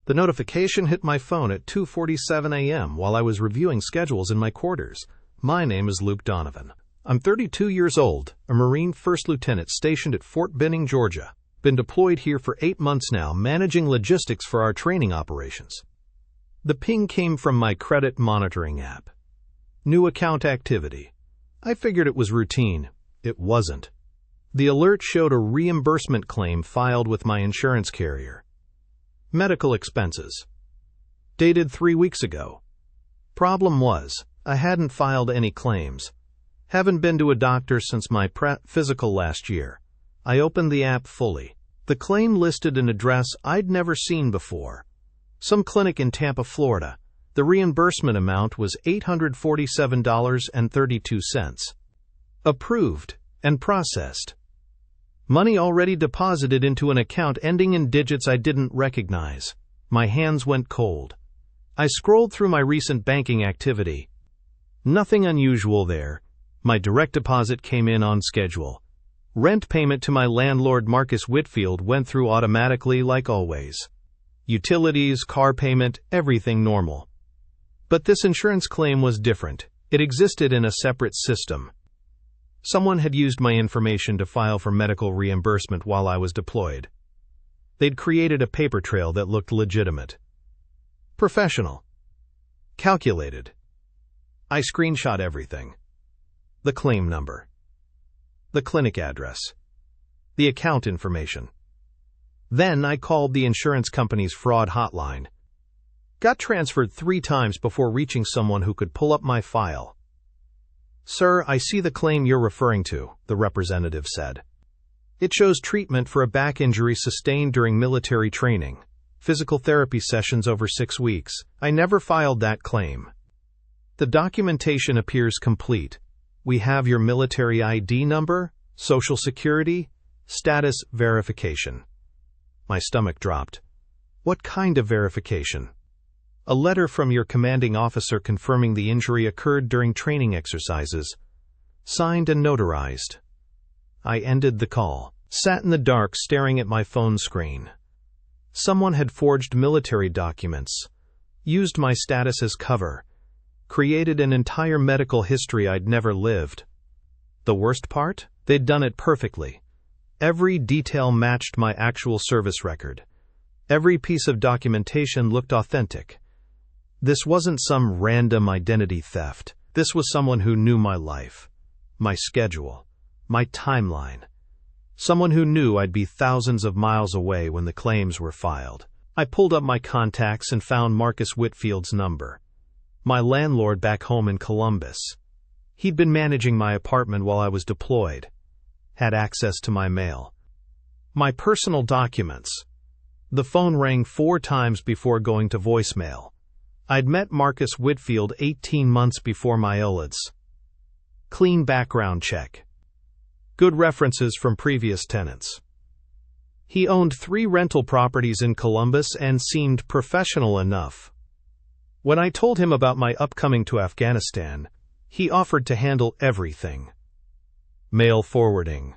The notification hit my phone at 2:47 a.m. while I was reviewing schedules in my quarters. My name is Luke Donovan. I'm 32 years old, a Marine First Lieutenant stationed at Fort Benning, Georgia. Been deployed here for 8 months now, managing logistics for our training operations. The ping came from my credit monitoring app. New account activity. I figured it was routine. It wasn't. The alert showed a reimbursement claim filed with my insurance carrier. Medical expenses. Dated 3 weeks ago. Problem was, I hadn't filed any claims. Haven't been to a doctor since my physical last year. I opened the app fully. The claim listed an address I'd never seen before. Some clinic in Tampa, Florida. The reimbursement amount was $847.32. Approved and processed. Money already deposited into an account ending in digits I didn't recognize. My hands went cold. I scrolled through my recent banking activity. Nothing unusual there. My direct deposit came in on schedule. Rent payment to my landlord Marcus Whitfield went through automatically like always. Utilities, car payment, everything normal. But this insurance claim was different. It existed in a separate system. Someone had used my information to file for medical reimbursement while I was deployed. They'd created a paper trail that looked legitimate. Professional. Calculated. I screenshot everything. The claim number. The clinic address. The account information. Then I called the insurance company's fraud hotline. Got transferred 3 times before reaching someone who could pull up my file. "Sir, I see the claim you're referring to," the representative said. "It shows treatment for a back injury sustained during military training. Physical therapy sessions over 6 weeks. I never filed that claim. The documentation appears complete. We have your military ID number, Social Security, status verification." My stomach dropped. What kind of verification? A letter from your commanding officer confirming the injury occurred during training exercises. Signed and notarized. I ended the call, sat in the dark staring at my phone screen. Someone had forged military documents, used my status as cover, created an entire medical history I'd never lived. The worst part? They'd done it perfectly. Every detail matched my actual service record. Every piece of documentation looked authentic. This wasn't some random identity theft. This was someone who knew my life, my schedule, my timeline. Someone who knew I'd be thousands of miles away when the claims were filed. I pulled up my contacts and found Marcus Whitfield's number. My landlord back home in Columbus. He'd been managing my apartment while I was deployed. Had access to my mail. My personal documents. The phone rang 4 times before going to voicemail. I'd met Marcus Whitfield 18 months before my OLEDs. Clean background check. Good references from previous tenants. He owned 3 rental properties in Columbus and seemed professional enough. When I told him about my upcoming to Afghanistan, he offered to handle everything. Mail forwarding.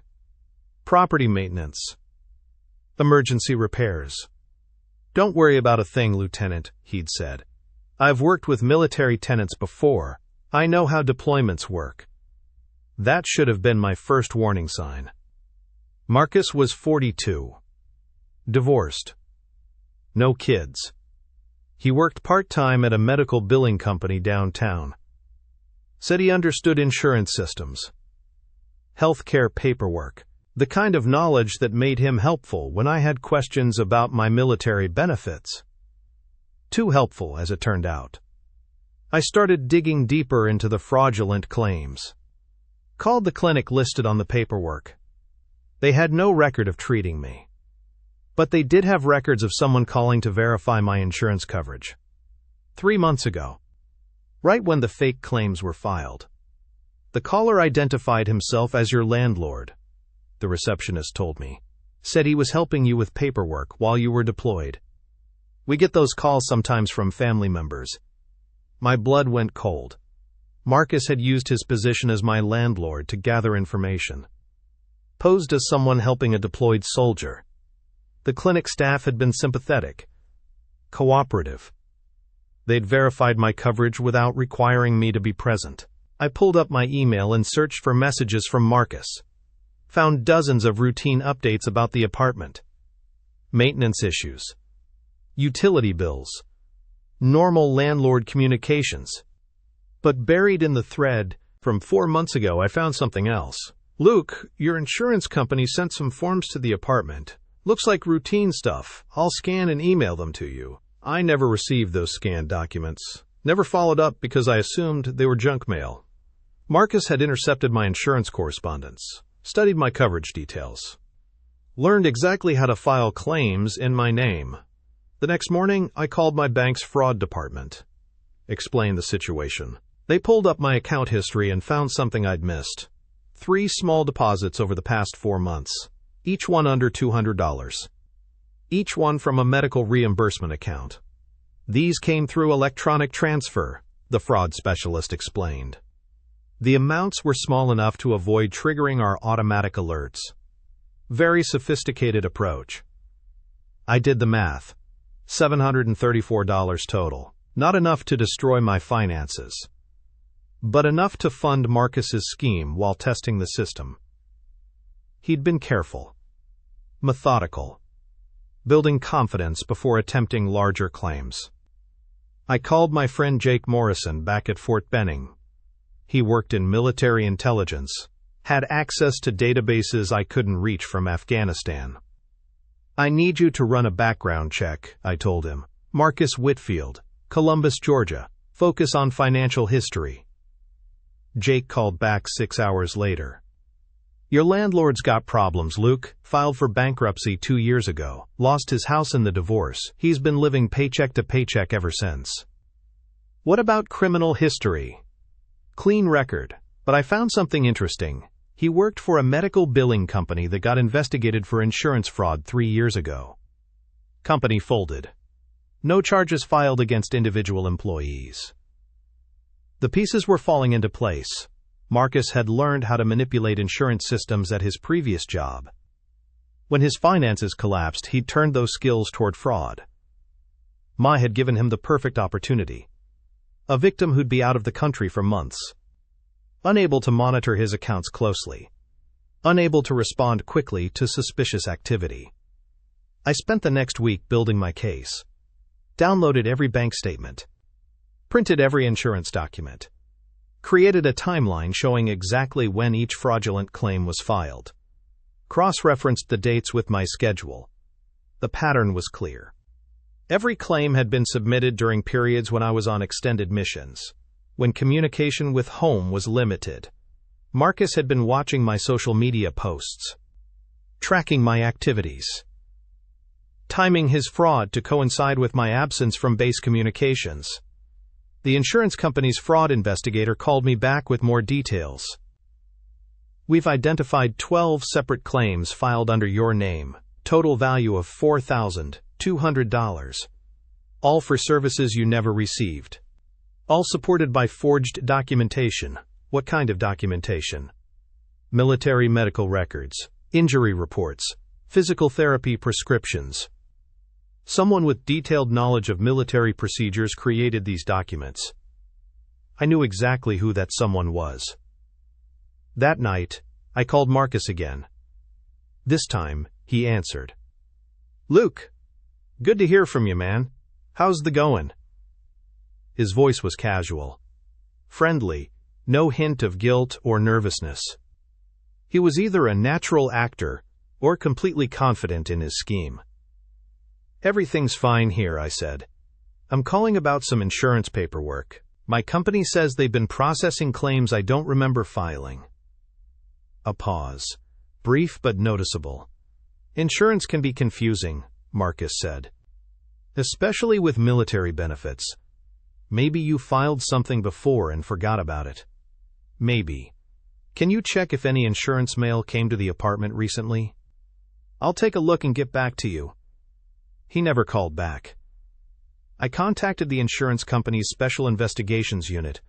Property maintenance. Emergency repairs. "Don't worry about a thing, Lieutenant," he'd said. "I've worked with military tenants before. I know how deployments work." That should have been my first warning sign. Marcus was 42. Divorced. No kids. He worked part-time at a medical billing company downtown. Said he understood insurance systems. Healthcare paperwork. The kind of knowledge that made him helpful when I had questions about my military benefits. Too helpful, as it turned out. I started digging deeper into the fraudulent claims. Called the clinic listed on the paperwork. They had no record of treating me. But they did have records of someone calling to verify my insurance coverage. 3 months ago. Right when the fake claims were filed. The caller identified himself as your landlord, the receptionist told me. Said he was helping you with paperwork while you were deployed. We get those calls sometimes from family members. My blood went cold. Marcus had used his position as my landlord to gather information. Posed as someone helping a deployed soldier. The clinic staff had been sympathetic. cooperative. They'd verified my coverage without requiring me to be present. I pulled up my email and searched for messages from Marcus. Found dozens of routine updates about the apartment. Maintenance issues. Utility bills. Normal landlord communications. But buried in the thread from 4 months ago, I found something else. Luke, your insurance company sent some forms to the apartment. Looks like routine stuff. I'll scan and email them to you. I never received those scanned documents. Never followed up because I assumed they were junk mail. Marcus had intercepted my insurance correspondence, studied my coverage details, learned exactly how to file claims in my name. The next morning, I called my bank's fraud department, explained the situation. They pulled up my account history and found something I'd missed. 3 small deposits over the past 4 months, each one under $200. Each one from a medical reimbursement account. These came through electronic transfer, the fraud specialist explained. The amounts were small enough to avoid triggering our automatic alerts. Very sophisticated approach. I did the math. $734 total. Not enough to destroy my finances, but enough to fund Marcus's scheme while testing the system. He'd been careful, methodical, building confidence before attempting larger claims. I called my friend Jake Morrison back at Fort Benning. He worked in military intelligence, had access to databases I couldn't reach from Afghanistan. I need you to run a background check, I told him. Marcus Whitfield, Columbus, Georgia. Focus on financial history. Jake called back 6 hours later. Your landlord's got problems, Luke. Filed for bankruptcy 2 years ago. Lost his house in the divorce. He's been living paycheck to paycheck ever since. What about criminal history? Clean record. But I found something interesting. He worked for a medical billing company that got investigated for insurance fraud 3 years ago. Company folded. No charges filed against individual employees. The pieces were falling into place. Marcus had learned how to manipulate insurance systems at his previous job. When his finances collapsed, he'd turned those skills toward fraud. Mai had given him the perfect opportunity. A victim who'd be out of the country for months. Unable to monitor his accounts closely. Unable to respond quickly to suspicious activity. I spent the next week building my case. Downloaded every bank statement. Printed every insurance document. Created a timeline showing exactly when each fraudulent claim was filed. Cross-referenced the dates with my schedule. The pattern was clear. Every claim had been submitted during periods when I was on extended missions, when communication with home was limited. Marcus had been watching my social media posts, tracking my activities, timing his fraud to coincide with my absence from base communications. The insurance company's fraud investigator called me back with more details. We've identified 12 separate claims filed under your name, total value of $4,200. All for services you never received. All supported by forged documentation. What kind of documentation? Military medical records, injury reports, physical therapy prescriptions. Someone with detailed knowledge of military procedures created these documents. I knew exactly who that someone was. That night, I called Marcus again. This time, he answered. Luke, good to hear from you, man. How's the going? His voice was casual, friendly, no hint of guilt or nervousness. He was either a natural actor or completely confident in his scheme. Everything's fine here, I said. I'm calling about some insurance paperwork. My company says they've been processing claims I don't remember filing. A pause, brief but noticeable. Insurance can be confusing, Marcus said. Especially with military benefits. Maybe you filed something before and forgot about it. Maybe. Can you check if any insurance mail came to the apartment recently? I'll take a look and get back to you. He never called back. I contacted the insurance company's Special Investigations Unit,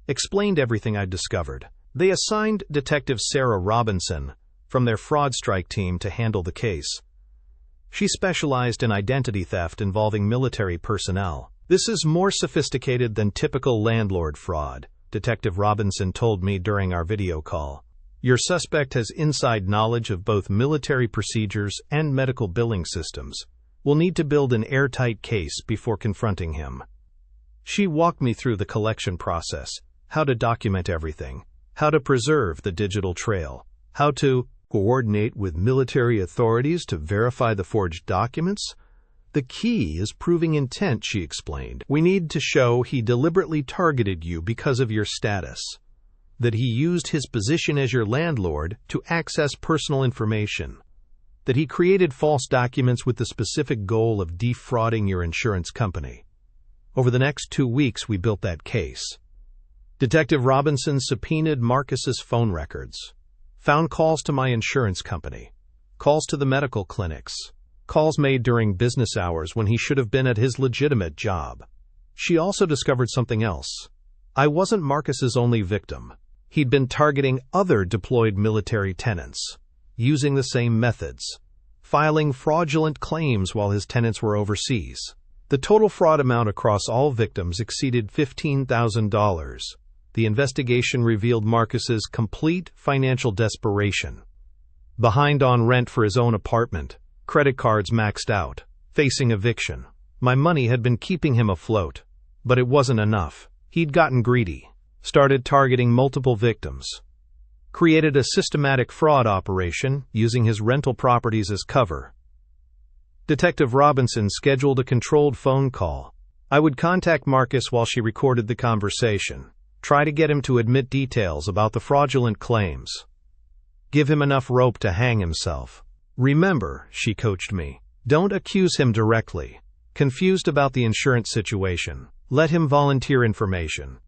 explained everything I'd discovered. They assigned Detective Sarah Robinson from their fraud strike team to handle the case. She specialized in identity theft involving military personnel. This is more sophisticated than typical landlord fraud, Detective Robinson told me during our video call. Your suspect has inside knowledge of both military procedures and medical billing systems. We'll need to build an airtight case before confronting him. She walked me through the collection process, how to document everything, how to preserve the digital trail, how to coordinate with military authorities to verify the forged documents. The key is proving intent, she explained. We need to show he deliberately targeted you because of your status, that he used his position as your landlord to access personal information, that he created false documents with the specific goal of defrauding your insurance company. Over the next 2 weeks, we built that case. Detective Robinson subpoenaed Marcus's phone records, found calls to my insurance company, calls to the medical clinics, calls made during business hours when he should have been at his legitimate job. She also discovered something else. I wasn't Marcus's only victim. He'd been targeting other deployed military tenants, using the same methods, filing fraudulent claims while his tenants were overseas. The total fraud amount across all victims exceeded $15,000. The investigation revealed Marcus's complete financial desperation. Behind on rent for his own apartment, credit cards maxed out, facing eviction. My money had been keeping him afloat, but it wasn't enough. He'd gotten greedy, started targeting multiple victims, created a systematic fraud operation using his rental properties as cover. Detective Robinson scheduled a controlled phone call. I would contact Marcus while she recorded the conversation, try to get him to admit details about the fraudulent claims, give him enough rope to hang himself. Remember, she coached me, don't accuse him directly. Confused about the insurance situation, let him volunteer information.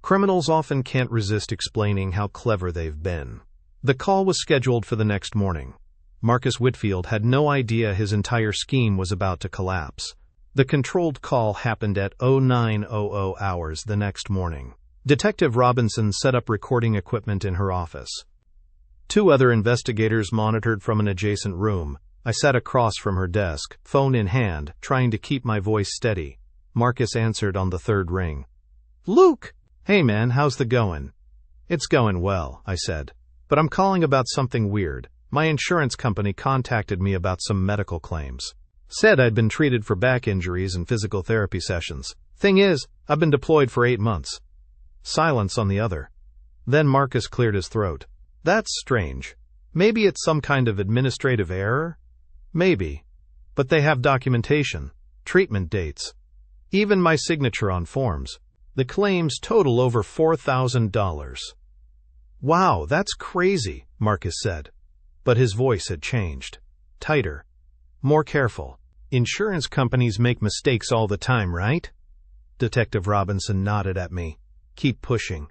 Criminals often can't resist explaining how clever they've been. The call was scheduled for the next morning. Marcus Whitfield had no idea his entire scheme was about to collapse. The controlled call happened at 09:00 hours the next morning. Detective Robinson set up recording equipment in her office. 2 other investigators monitored from an adjacent room. I sat across from her desk, phone in hand, trying to keep my voice steady. Marcus answered on the 3rd ring. Luke! Hey man, how's the going? It's going well, I said. But I'm calling about something weird. My insurance company contacted me about some medical claims. Said I'd been treated for back injuries and physical therapy sessions. Thing is, I've been deployed for 8 months. Silence on the other. Then Marcus cleared his throat. That's strange. Maybe it's some kind of administrative error? Maybe. But they have documentation, treatment dates, even my signature on forms. The claims total over $4,000. Wow, that's crazy, Marcus said. But his voice had changed. Tighter. More careful. Insurance companies make mistakes all the time, right? Detective Robinson nodded at me. Keep pushing.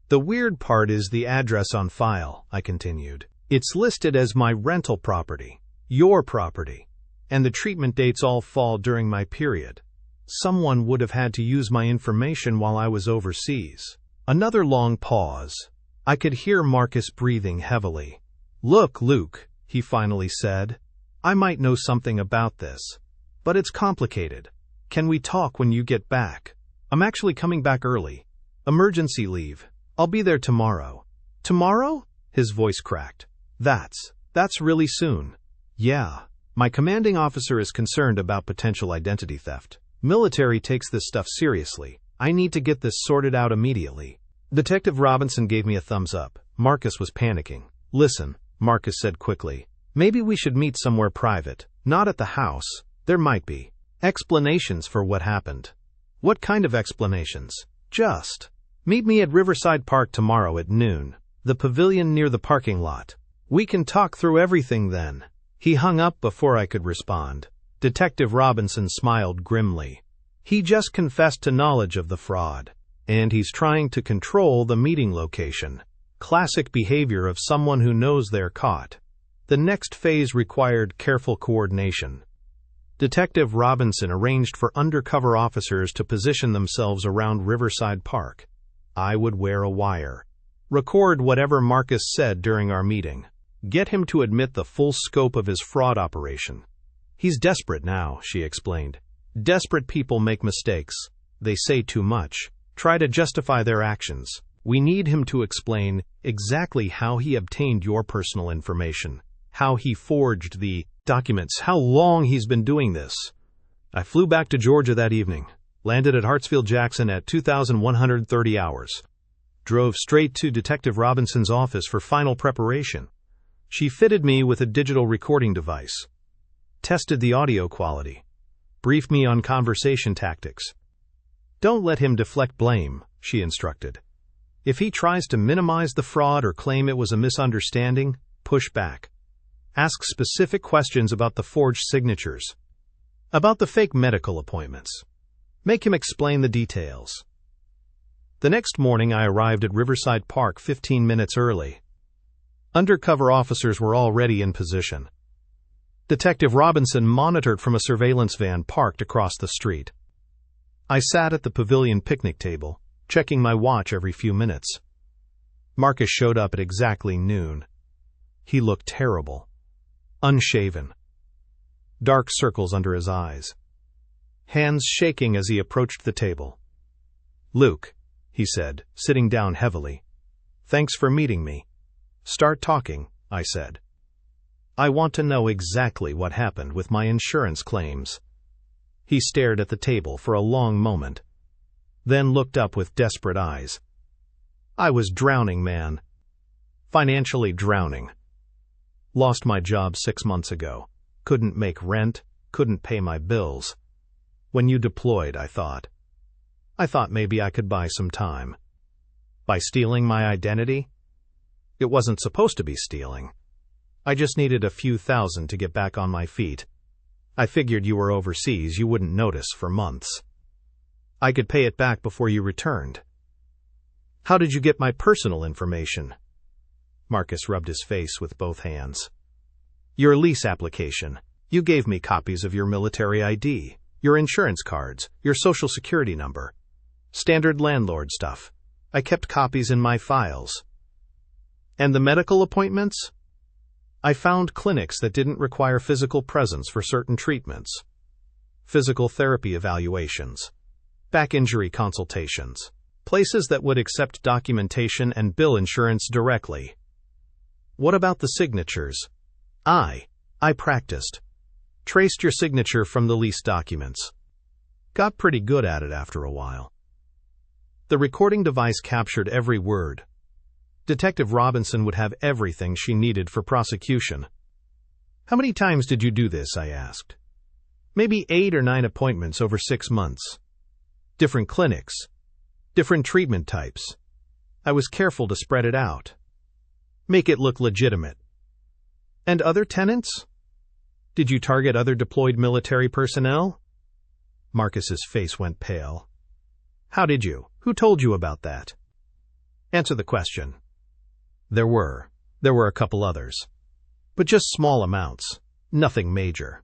The weird part is the address on file, I continued. It's listed as my rental property, your property, and the treatment dates all fall during my period. Someone would have had to use my information while I was overseas. Another long pause. I could hear Marcus breathing heavily. Look, Luke, he finally said. I might know something about this, but it's complicated. Can we talk when you get back? I'm actually coming back early. Emergency leave. I'll be there tomorrow. Tomorrow? His voice cracked. That's really soon. Yeah. My commanding officer is concerned about potential identity theft. Military takes this stuff seriously. I need to get this sorted out immediately. Detective Robinson gave me a thumbs up. Marcus was panicking. Listen, Marcus said quickly. Maybe we should meet somewhere private. Not at the house. There might be explanations for what happened. What kind of explanations? Just meet me at Riverside Park tomorrow at noon. The pavilion near the parking lot. We can talk through everything then. He hung up before I could respond. Detective Robinson smiled grimly. He just confessed to knowledge of the fraud, and he's trying to control the meeting location. Classic behavior of someone who knows they're caught. The next phase required careful coordination. Detective Robinson arranged for undercover officers to position themselves around Riverside Park. I would wear a wire. Record whatever Marcus said during our meeting. Get him to admit the full scope of his fraud operation. He's desperate now, she explained. Desperate people make mistakes. They say too much, try to justify their actions. We need him to explain exactly how he obtained your personal information, how he forged the documents, how long he's been doing this. I flew back to Georgia that evening, landed at Hartsfield-Jackson at 2,130 hours. Drove straight to Detective Robinson's office for final preparation. She fitted me with a digital recording device, tested the audio quality, briefed me on conversation tactics. Don't let him deflect blame, she instructed. If he tries to minimize the fraud or claim it was a misunderstanding, push back. Ask specific questions about the forged signatures, about the fake medical appointments. Make him explain the details. The next morning I arrived at Riverside Park 15 minutes early. Undercover officers were already in position. Detective Robinson monitored from a surveillance van parked across the street. I sat at the pavilion picnic table, checking my watch every few minutes. Marcus showed up at exactly noon. He looked terrible. Unshaven. Dark circles under his eyes. Hands shaking as he approached the table. "Luke," he said, sitting down heavily. "Thanks for meeting me." "Start talking," I said. "I want to know exactly what happened with my insurance claims." He stared at the table for a long moment, then looked up with desperate eyes. "I was drowning, man. Financially drowning. Lost my job 6 months ago. Couldn't make rent, couldn't pay my bills. When you deployed, I thought maybe I could buy some time. By stealing my identity? It wasn't supposed to be stealing. I just needed a few thousand to get back on my feet. I figured you were overseas, you wouldn't notice for months. I could pay it back before you returned." "How did you get my personal information?" Marcus rubbed his face with both hands. "Your lease application. You gave me copies of your military ID, your insurance cards, your social security number. Standard landlord stuff. I kept copies in my files." "And the medical appointments?" "I found clinics that didn't require physical presence for certain treatments. Physical therapy evaluations, back injury consultations, places that would accept documentation and bill insurance directly." "What about the signatures?" I practiced. Traced your signature from the lease documents. Got pretty good at it after a while." The recording device captured every word. Detective Robinson would have everything she needed for prosecution. "How many times did you do this?" I asked. "Maybe 8 or 9 appointments over 6 months. Different clinics, different treatment types. I was careful to spread it out. Make it look legitimate." "And other tenants? Did you target other deployed military personnel?" Marcus's face went pale. "How did you? Who told you about that?" "Answer the question." There were a couple others. But just small amounts. Nothing major."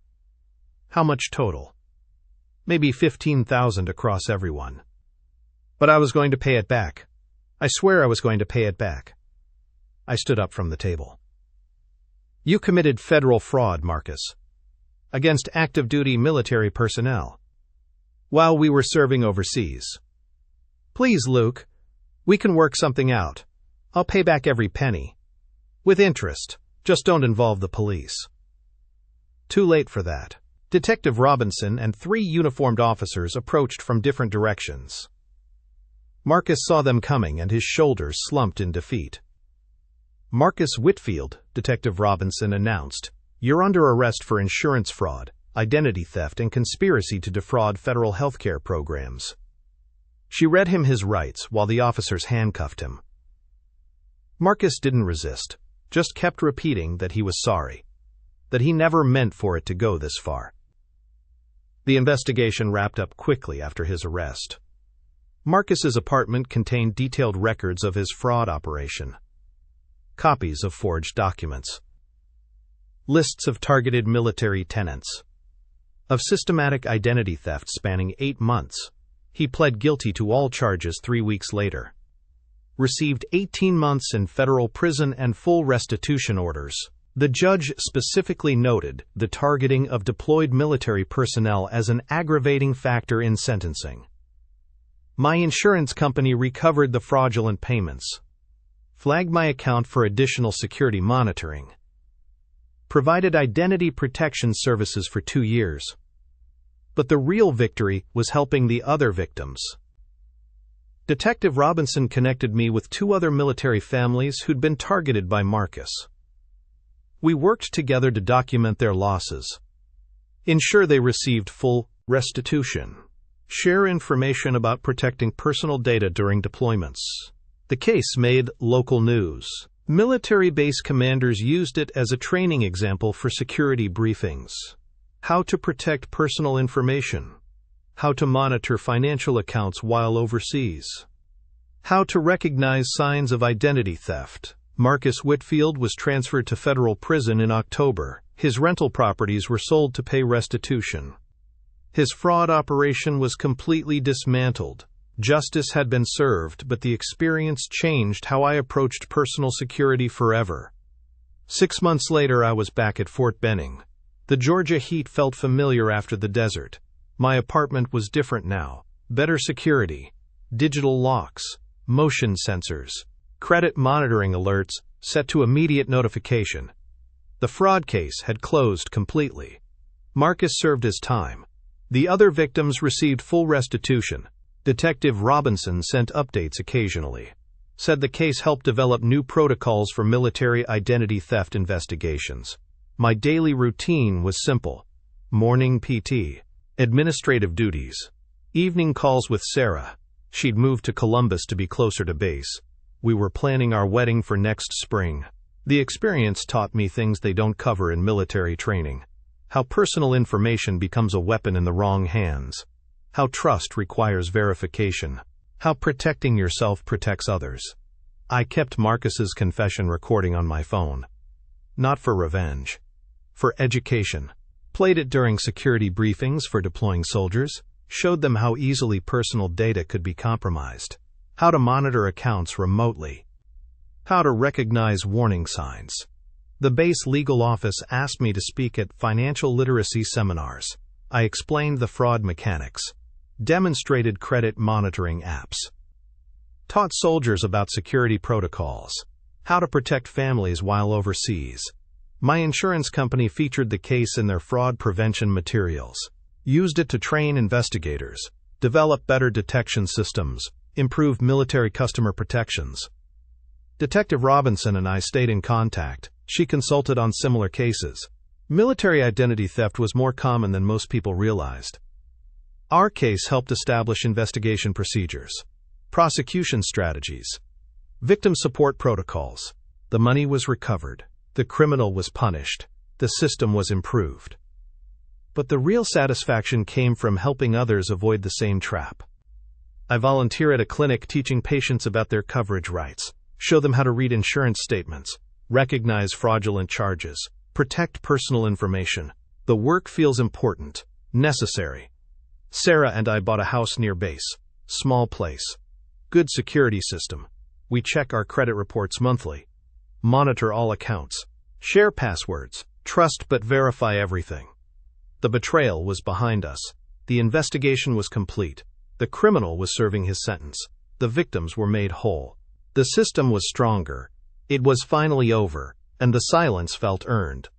"How much total?" "Maybe 15,000 across everyone. But I was going to pay it back. I swear I was going to pay it back." I stood up from the table. "You committed federal fraud, Marcus, against active-duty military personnel, while we were serving overseas. Please, Luke, we can work something out. I'll pay back every penny. With interest. Just don't involve the police." Too late for that. Detective Robinson and 3 uniformed officers approached from different directions. Marcus saw them coming and his shoulders slumped in defeat. "Marcus Whitfield," Detective Robinson announced, "you're under arrest for insurance fraud, identity theft, and conspiracy to defraud federal healthcare programs." She read him his rights while the officers handcuffed him. Marcus didn't resist, just kept repeating that he was sorry, that he never meant for it to go this far. The investigation wrapped up quickly after his arrest. Marcus's apartment contained detailed records of his fraud operation, copies of forged documents, lists of targeted military tenants, of systematic identity theft spanning 8 months. He pled guilty to all charges 3 weeks later. Received 18 months in federal prison and full restitution orders. The judge specifically noted the targeting of deployed military personnel as an aggravating factor in sentencing. My insurance company recovered the fraudulent payments, flagged my account for additional security monitoring, provided identity protection services for 2 years. But the real victory was helping the other victims. Detective Robinson connected me with 2 other military families who'd been targeted by Marcus. We worked together to document their losses, ensure they received full restitution, share information about protecting personal data during deployments. The case made local news. Military base commanders used it as a training example for security briefings. How to protect personal information. How to monitor financial accounts while overseas. How to recognize signs of identity theft. Marcus Whitfield was transferred to federal prison in October. His rental properties were sold to pay restitution. His fraud operation was completely dismantled. Justice had been served, but the experience changed how I approached personal security forever. 6 months later, I was back at Fort Benning. The Georgia heat felt familiar after the desert. My apartment was different now. Better security, digital locks, motion sensors, credit monitoring alerts set to immediate notification. The fraud case had closed completely. Marcus served his time. The other victims received full restitution. Detective Robinson sent updates occasionally. Said the case helped develop new protocols for military identity theft investigations. My daily routine was simple. Morning PT, administrative duties, evening calls with Sarah. She'd moved to Columbus to be closer to base. We were planning our wedding for next spring. The experience taught me things they don't cover in military training. How personal information becomes a weapon in the wrong hands. How trust requires verification. How protecting yourself protects others. I kept Marcus's confession recording on my phone. Not for revenge. For education. Played it during security briefings for deploying soldiers. Showed them how easily personal data could be compromised. How to monitor accounts remotely. How to recognize warning signs. The base legal office asked me to speak at financial literacy seminars. I explained the fraud mechanics. Demonstrated credit monitoring apps. Taught soldiers about security protocols. How to protect families while overseas. My insurance company featured the case in their fraud prevention materials. Used it to train investigators. Develop better detection systems. Improved military customer protections. Detective Robinson and I stayed in contact. She consulted on similar cases. Military identity theft was more common than most people realized. Our case helped establish investigation procedures, prosecution strategies, victim support protocols. The money was recovered. The criminal was punished. The system was improved. But the real satisfaction came from helping others avoid the same trap. I volunteer at a clinic teaching patients about their coverage rights, show them how to read insurance statements, recognize fraudulent charges, protect personal information. The work feels important, necessary. Sarah and I bought a house near base. Small place. Good security system. We check our credit reports monthly. Monitor all accounts. Share passwords. Trust but verify everything. The betrayal was behind us. The investigation was complete. The criminal was serving his sentence. The victims were made whole. The system was stronger. It was finally over, and the silence felt earned.